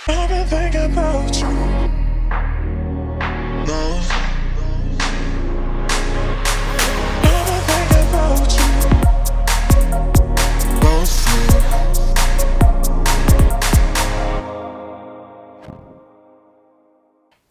I've been thinking about you. No. I've been thinking about you. Mostly.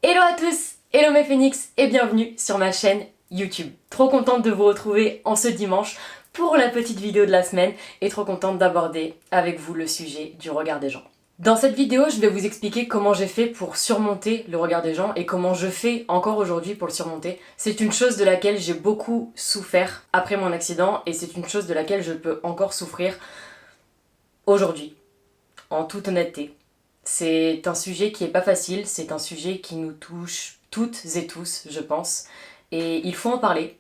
Hello à tous, hello mes phoenix et bienvenue sur ma chaîne YouTube. Trop contente de vous retrouver en ce dimanche pour la petite vidéo de la semaine et trop contente d'aborder avec vous le sujet du regard des gens. Dans cette vidéo, je vais vous expliquer comment j'ai fait pour surmonter le regard des gens et comment je fais encore aujourd'hui pour le surmonter. C'est une chose de laquelle j'ai beaucoup souffert après mon accident et c'est une chose de laquelle je peux encore souffrir aujourd'hui, en toute honnêteté. C'est un sujet qui est pas facile, c'est un sujet qui nous touche toutes et tous, je pense. Et il faut en parler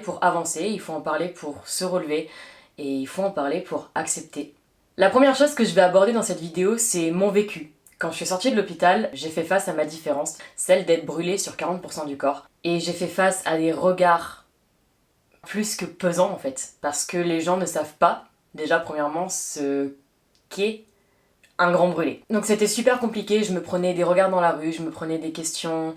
pour avancer, il faut en parler pour se relever, et il faut en parler pour accepter. La première chose que je vais aborder dans cette vidéo, c'est mon vécu. Quand je suis sortie de l'hôpital, j'ai fait face à ma différence, celle d'être brûlée sur 40% du corps. Et j'ai fait face à des regards plus que pesants en fait, parce que les gens ne savent pas, déjà premièrement, ce qu'est un grand brûlé. Donc c'était super compliqué, je me prenais des regards dans la rue, je me prenais des questions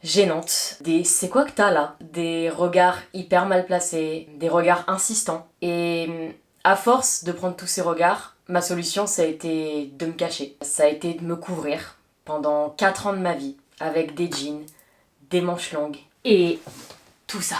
gênantes, des c'est quoi que t'as là, des regards hyper mal placés, des regards insistants. Et à force de prendre tous ces regards, ma solution ça a été de me cacher. Ça a été de me couvrir pendant 4 ans de ma vie avec des jeans, des manches longues et tout ça.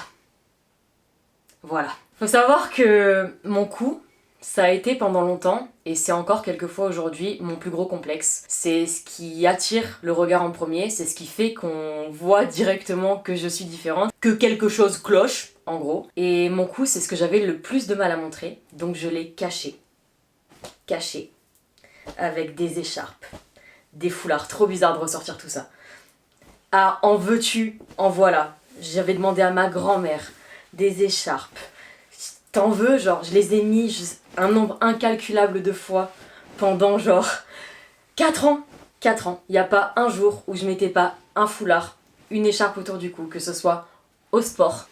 Voilà. Faut savoir que mon cou, ça a été pendant longtemps, et c'est encore quelquefois aujourd'hui, mon plus gros complexe. C'est ce qui attire le regard en premier, c'est ce qui fait qu'on voit directement que je suis différente, que quelque chose cloche, en gros. Et mon cou, c'est ce que j'avais le plus de mal à montrer, donc je l'ai caché. Caché. Avec des écharpes, des foulards, trop bizarre de ressortir tout ça. Ah, en veux-tu, en voilà. J'avais demandé à ma grand-mère des écharpes. T'en veux, genre, je les ai mis un nombre incalculable de fois pendant genre 4 ans. 4 ans. Il n'y a pas un jour où je mettais pas un foulard, une écharpe autour du cou, que ce soit au sport,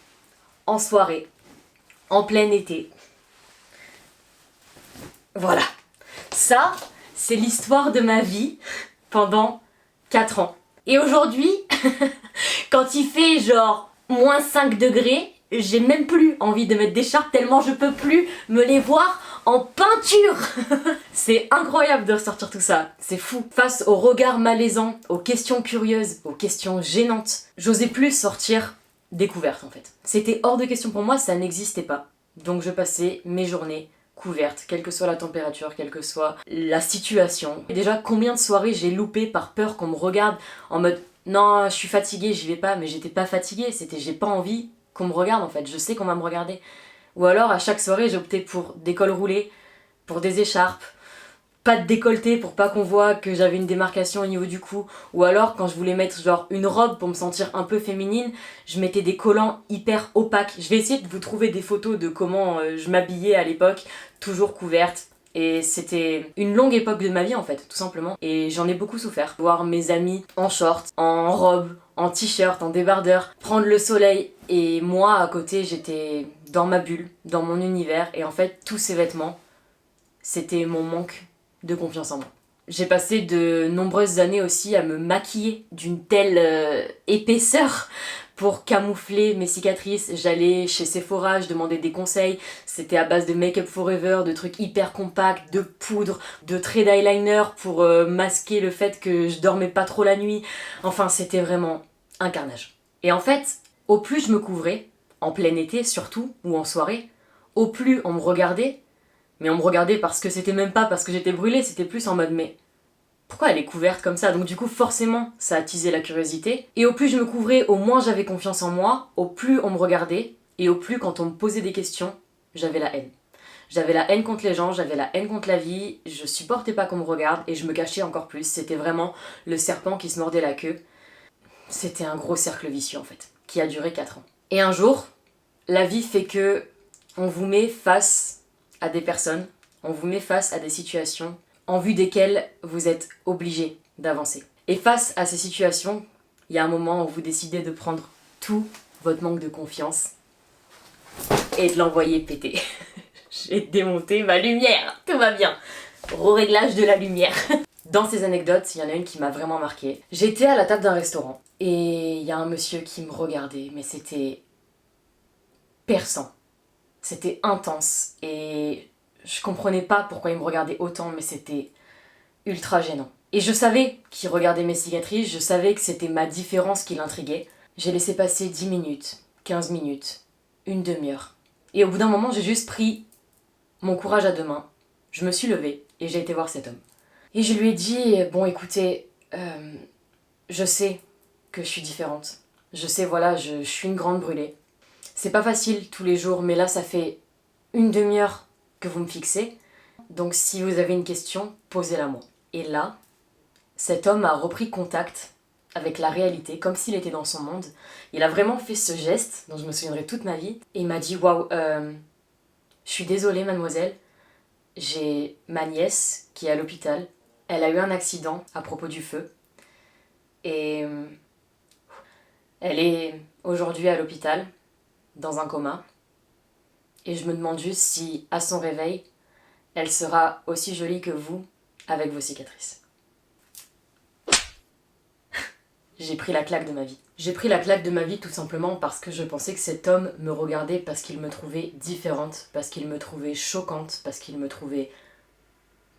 en soirée, en plein été. Voilà. Ça, c'est l'histoire de ma vie pendant 4 ans. Et aujourd'hui, quand il fait genre moins 5 degrés, j'ai même plus envie de mettre d'écharpe tellement je peux plus me les voir en peinture. C'est incroyable de ressortir tout ça, c'est fou. Face aux regards malaisants, aux questions curieuses, aux questions gênantes, j'osais plus sortir découverte en fait. C'était hors de question pour moi, ça n'existait pas. Donc je passais mes journées couvertes, quelle que soit la température, quelle que soit la situation. Et déjà, combien de soirées j'ai loupé par peur qu'on me regarde en mode non, je suis fatiguée, j'y vais pas, mais j'étais pas fatiguée, c'était j'ai pas envie qu'on me regarde en fait, je sais qu'on va me regarder. Ou alors à chaque soirée j'optais pour des cols roulés, pour des écharpes, pas de décolleté pour pas qu'on voit que j'avais une démarcation au niveau du cou. Ou alors quand je voulais mettre genre une robe pour me sentir un peu féminine, je mettais des collants hyper opaques. Je vais essayer de vous trouver des photos de comment je m'habillais à l'époque, toujours couverte. Et c'était une longue époque de ma vie en fait, tout simplement. Et j'en ai beaucoup souffert. Voir mes amis en short, en robe, en t-shirt, en débardeur, prendre le soleil. Et moi à côté j'étais dans ma bulle, dans mon univers. Et en fait tous ces vêtements, c'était mon manque de confiance en moi. J'ai passé de nombreuses années aussi à me maquiller d'une telle épaisseur pour camoufler mes cicatrices. J'allais chez Sephora, je demandais des conseils. C'était à base de Make Up Forever, de trucs hyper compacts, de poudre, de traits d'eyeliner pour masquer le fait que je dormais pas trop la nuit. Enfin, c'était vraiment un carnage. Et en fait, au plus je me couvrais, en plein été surtout, ou en soirée, au plus on me regardait. Mais on me regardait parce que c'était même pas parce que j'étais brûlée, c'était plus en mode mais pourquoi elle est couverte comme ça? Donc du coup forcément ça attisait la curiosité. Et au plus je me couvrais, au moins j'avais confiance en moi, au plus on me regardait, et au plus quand on me posait des questions, j'avais la haine. J'avais la haine contre les gens, j'avais la haine contre la vie, je supportais pas qu'on me regarde et je me cachais encore plus. C'était vraiment le serpent qui se mordait la queue. C'était un gros cercle vicieux en fait, qui a duré 4 ans. Et un jour, la vie fait que on vous met face à des personnes, on vous met face à des situations en vue desquelles vous êtes obligé d'avancer. Et face à ces situations, il y a un moment où vous décidez de prendre tout votre manque de confiance et de l'envoyer péter. J'ai démonté ma lumière, tout va bien. Réglage de la lumière. Dans ces anecdotes, il y en a une qui m'a vraiment marquée. J'étais à la table d'un restaurant et il y a un monsieur qui me regardait, mais c'était perçant. C'était intense et je comprenais pas pourquoi il me regardait autant, mais c'était ultra gênant. Et je savais qu'il regardait mes cicatrices, je savais que c'était ma différence qui l'intriguait. J'ai laissé passer 10 minutes, 15 minutes, une demi-heure. Et au bout d'un moment, j'ai juste pris mon courage à deux mains. Je me suis levée et j'ai été voir cet homme. Et je lui ai dit, bon écoutez, je sais que je suis différente. Je sais, voilà, je suis une grande brûlée. C'est pas facile tous les jours, mais là, ça fait une demi-heure que vous me fixez. Donc si vous avez une question, posez-la moi. Et là, cet homme a repris contact avec la réalité, comme s'il était dans son monde. Il a vraiment fait ce geste, dont je me souviendrai toute ma vie, et il m'a dit, waouh, je suis désolée mademoiselle, j'ai ma nièce qui est à l'hôpital. Elle a eu un accident à propos du feu. Et elle est aujourd'hui à l'hôpital, dans un coma. Et je me demande juste si, à son réveil, elle sera aussi jolie que vous, avec vos cicatrices. J'ai pris la claque de ma vie. J'ai pris la claque de ma vie tout simplement parce que je pensais que cet homme me regardait parce qu'il me trouvait différente, parce qu'il me trouvait choquante, parce qu'il me trouvait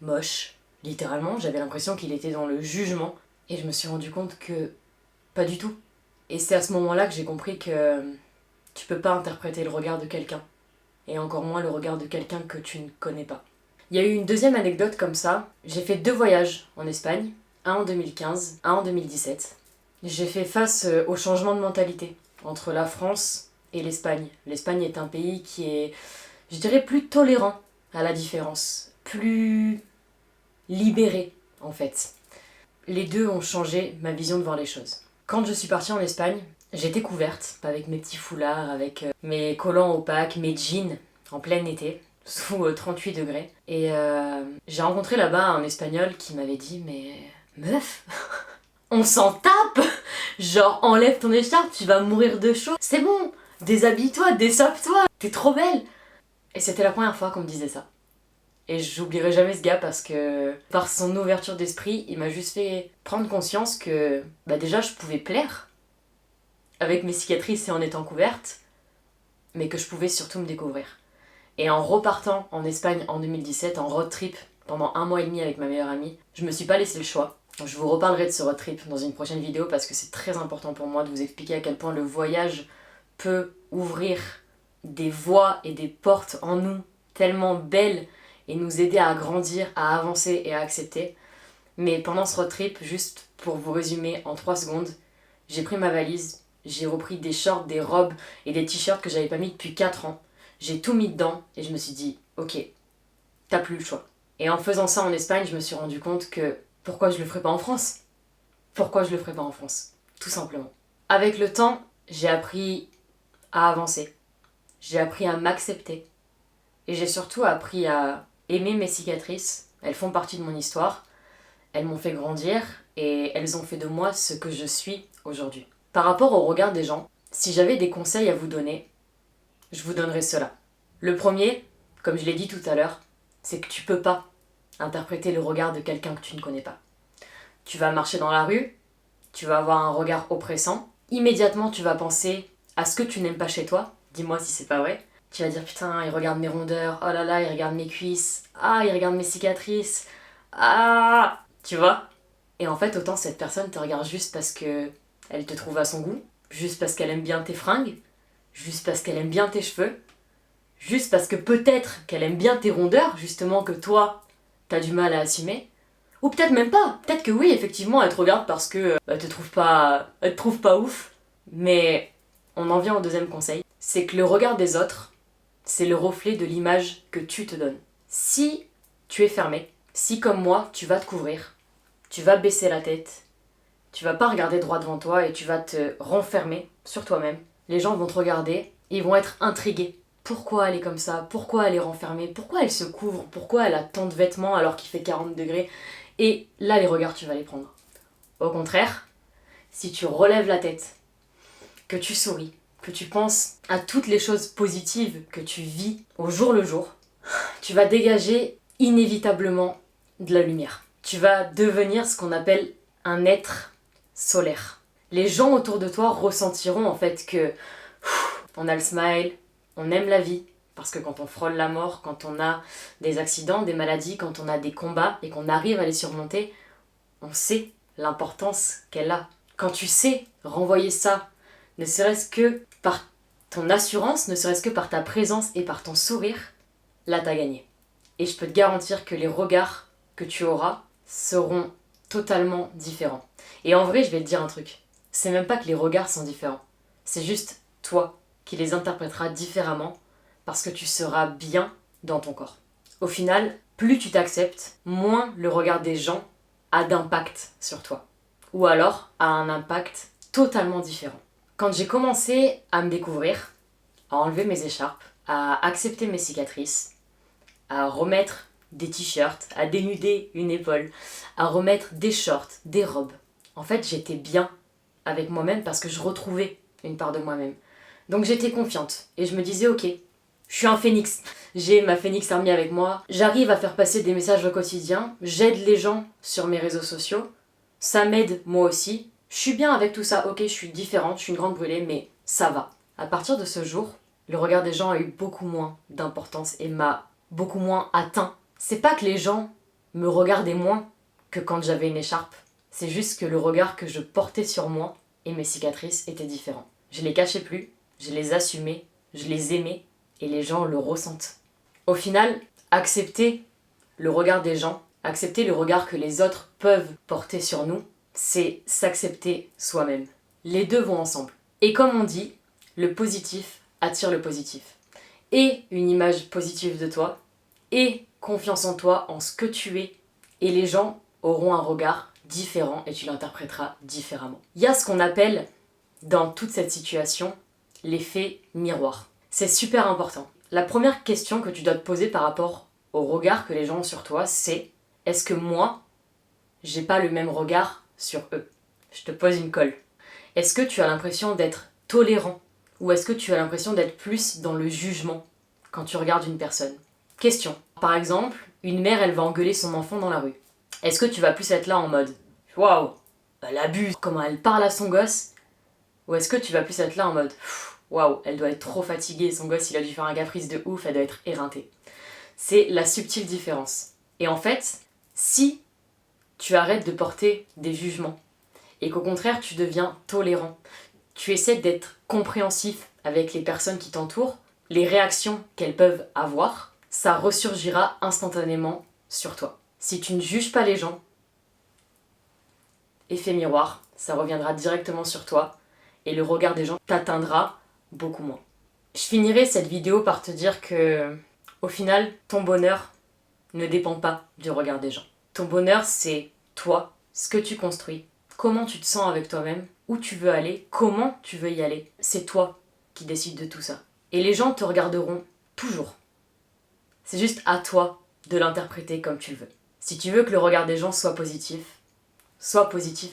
moche. Littéralement, j'avais l'impression qu'il était dans le jugement et je me suis rendu compte que pas du tout. Et c'est à ce moment-là que j'ai compris que tu peux pas interpréter le regard de quelqu'un, et encore moins le regard de quelqu'un que tu ne connais pas. Il y a eu une deuxième anecdote comme ça. J'ai fait 2 voyages en Espagne, un en 2015, un en 2017. J'ai fait face au changement de mentalité entre la France et l'Espagne. L'Espagne est un pays qui est, je dirais, plus tolérant à la différence, plus libéré en fait. Les deux ont changé ma vision de voir les choses. Quand je suis partie en Espagne, j'étais couverte avec mes petits foulards, avec mes collants opaques, mes jeans en plein été, sous 38 degrés. Et j'ai rencontré là-bas un Espagnol qui m'avait dit « Mais meuf, on s'en tape ! Genre enlève ton écharpe, tu vas mourir de chaud. C'est bon, déshabille-toi, dessape-toi, t'es trop belle !» Et c'était la première fois qu'on me disait ça. Et j'oublierai jamais ce gars parce que par son ouverture d'esprit, il m'a juste fait prendre conscience que déjà je pouvais plaire avec mes cicatrices et en étant couverte, mais que je pouvais surtout me découvrir. Et en repartant en Espagne en 2017, en road trip, pendant 1 mois et demi avec ma meilleure amie, je me suis pas laissé le choix. Je vous reparlerai de ce road trip dans une prochaine vidéo parce que c'est très important pour moi de vous expliquer à quel point le voyage peut ouvrir des voies et des portes en nous tellement belles et nous aider à grandir, à avancer et à accepter. Mais pendant ce road trip, juste pour vous résumer en 3 secondes, j'ai pris ma valise, j'ai repris des shorts, des robes et des t-shirts que j'avais pas mis depuis 4 ans. J'ai tout mis dedans et je me suis dit, ok, t'as plus le choix. Et en faisant ça en Espagne, je me suis rendu compte que pourquoi je le ferais pas en France ? Pourquoi je le ferais pas en France ? Tout simplement. Avec le temps, j'ai appris à avancer. J'ai appris à m'accepter. Et j'ai surtout appris à aimer mes cicatrices. Elles font partie de mon histoire. Elles m'ont fait grandir et elles ont fait de moi ce que je suis aujourd'hui. Par rapport au regard des gens, si j'avais des conseils à vous donner, je vous donnerais cela. Le premier, comme je l'ai dit tout à l'heure, c'est que tu peux pas interpréter le regard de quelqu'un que tu ne connais pas. Tu vas marcher dans la rue, tu vas avoir un regard oppressant, immédiatement tu vas penser à ce que tu n'aimes pas chez toi, dis-moi si c'est pas vrai. Tu vas dire putain, il regarde mes rondeurs, oh là là, il regarde mes cuisses, ah, il regarde mes cicatrices, ah, tu vois. Et en fait, autant cette personne te regarde juste parce que elle te trouve à son goût, juste parce qu'elle aime bien tes fringues, juste parce qu'elle aime bien tes cheveux, juste parce que peut-être qu'elle aime bien tes rondeurs, justement que toi, t'as du mal à assumer. Ou peut-être même pas, peut-être que oui, effectivement, elle te regarde parce que elle te trouve pas ouf. Mais on en vient au deuxième conseil, c'est que le regard des autres, c'est le reflet de l'image que tu te donnes. Si tu es fermé, si comme moi, tu vas te couvrir, tu vas baisser la tête, tu vas pas regarder droit devant toi et tu vas te renfermer sur toi-même, les gens vont te regarder, ils vont être intrigués. Pourquoi elle est comme ça ? Pourquoi elle est renfermée ? Pourquoi elle se couvre ? Pourquoi elle a tant de vêtements alors qu'il fait 40 degrés ? Et là, les regards, tu vas les prendre. Au contraire, si tu relèves la tête, que tu souris, que tu penses à toutes les choses positives que tu vis au jour le jour, tu vas dégager inévitablement de la lumière. tu vas devenir ce qu'on appelle un être solaire. Les gens autour de toi ressentiront en fait que on a le smile, on aime la vie, parce que quand on frôle la mort, quand on a des accidents, des maladies, quand on a des combats et qu'on arrive à les surmonter, on sait l'importance qu'elle a. Quand tu sais renvoyer ça, ne serait-ce que par ton assurance, ne serait-ce que par ta présence et par ton sourire, là t'as gagné. Et je peux te garantir que les regards que tu auras seront totalement différents. Et en vrai, je vais te dire un truc. C'est même pas que les regards sont différents. C'est juste toi qui les interpréteras différemment parce que tu seras bien dans ton corps. Au final, plus tu t'acceptes, moins le regard des gens a d'impact sur toi. Ou alors a un impact totalement différent. Quand j'ai commencé à me découvrir, à enlever mes écharpes, à accepter mes cicatrices, à remettre des t-shirts, à dénuder une épaule, à remettre des shorts, des robes. En fait, j'étais bien avec moi-même parce que je retrouvais une part de moi-même. Donc j'étais confiante et je me disais ok, je suis un phénix. J'ai ma phénix army avec moi, j'arrive à faire passer des messages au quotidien, j'aide les gens sur mes réseaux sociaux, ça m'aide moi aussi. Je suis bien avec tout ça, ok, je suis différente, je suis une grande brûlée, mais ça va. À partir de ce jour, le regard des gens a eu beaucoup moins d'importance et m'a beaucoup moins atteint. C'est pas que les gens me regardaient moins que quand j'avais une écharpe, c'est juste que le regard que je portais sur moi et mes cicatrices était différent. Je les cachais plus, je les assumais, je les aimais et les gens le ressentent. Au final, accepter le regard des gens, accepter le regard que les autres peuvent porter sur nous, c'est s'accepter soi-même. Les deux vont ensemble. Et comme on dit, le positif attire le positif. Et une image positive de toi, et confiance en toi, en ce que tu es, et les gens auront un regard différent et tu l'interpréteras différemment. Il y a ce qu'on appelle, dans toute cette situation, l'effet miroir. C'est super important. La première question que tu dois te poser par rapport au regard que les gens ont sur toi, c'est est-ce que moi, j'ai pas le même regard sur eux? Je te pose une colle. Est-ce que tu as l'impression d'être tolérant ou est-ce que tu as l'impression d'être plus dans le jugement quand tu regardes une personne? Question. Par exemple, une mère, elle va engueuler son enfant dans la rue. Est-ce que tu vas plus être là en mode waouh, elle abuse, comment elle parle à son gosse? Ou est-ce que tu vas plus être là en mode waouh, elle doit être trop fatiguée, son gosse il a dû faire un caprice de ouf, elle doit être éreintée. C'est la subtile différence. Et en fait, si tu arrêtes de porter des jugements et qu'au contraire tu deviens tolérant, tu essaies d'être compréhensif avec les personnes qui t'entourent, les réactions qu'elles peuvent avoir, ça ressurgira instantanément sur toi. Si tu ne juges pas les gens, effet miroir, ça reviendra directement sur toi et le regard des gens t'atteindra beaucoup moins. Je finirai cette vidéo par te dire que, au final, ton bonheur ne dépend pas du regard des gens. Ton bonheur, c'est toi, ce que tu construis, comment tu te sens avec toi-même, où tu veux aller, comment tu veux y aller. C'est toi qui décides de tout ça. Et les gens te regarderont toujours. C'est juste à toi de l'interpréter comme tu le veux. Si tu veux que le regard des gens soit positif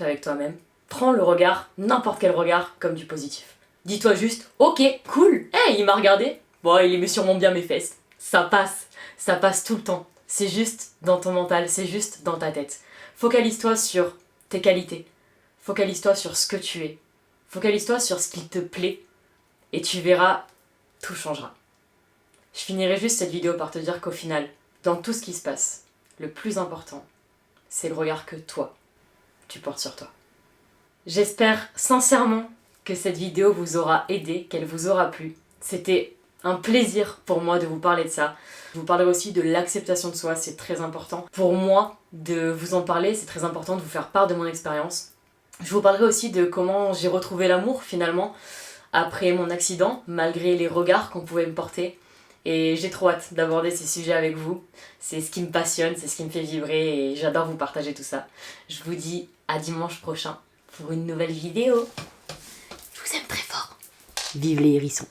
avec toi-même. Prends le regard, n'importe quel regard, comme du positif. Dis-toi juste, ok, cool, hey, il m'a regardé, bon, il aimait sûrement bien mes fesses. Ça passe tout le temps. C'est juste dans ton mental, c'est juste dans ta tête. Focalise-toi sur tes qualités. Focalise-toi sur ce que tu es. Focalise-toi sur ce qui te plaît. Et tu verras, tout changera. Je finirai juste cette vidéo par te dire qu'au final, dans tout ce qui se passe, le plus important, c'est le regard que toi, tu portes sur toi. J'espère sincèrement que cette vidéo vous aura aidé, qu'elle vous aura plu. C'était un plaisir pour moi de vous parler de ça. Je vous parlerai aussi de l'acceptation de soi, c'est très important. Pour moi, de vous en parler, c'est très important de vous faire part de mon expérience. Je vous parlerai aussi de comment j'ai retrouvé l'amour finalement après mon accident, malgré les regards qu'on pouvait me porter. Et j'ai trop hâte d'aborder ces sujets avec vous. C'est ce qui me passionne, c'est ce qui me fait vibrer et j'adore vous partager tout ça. Je vous dis à dimanche prochain pour une nouvelle vidéo. Je vous aime très fort. Vive les hérissons.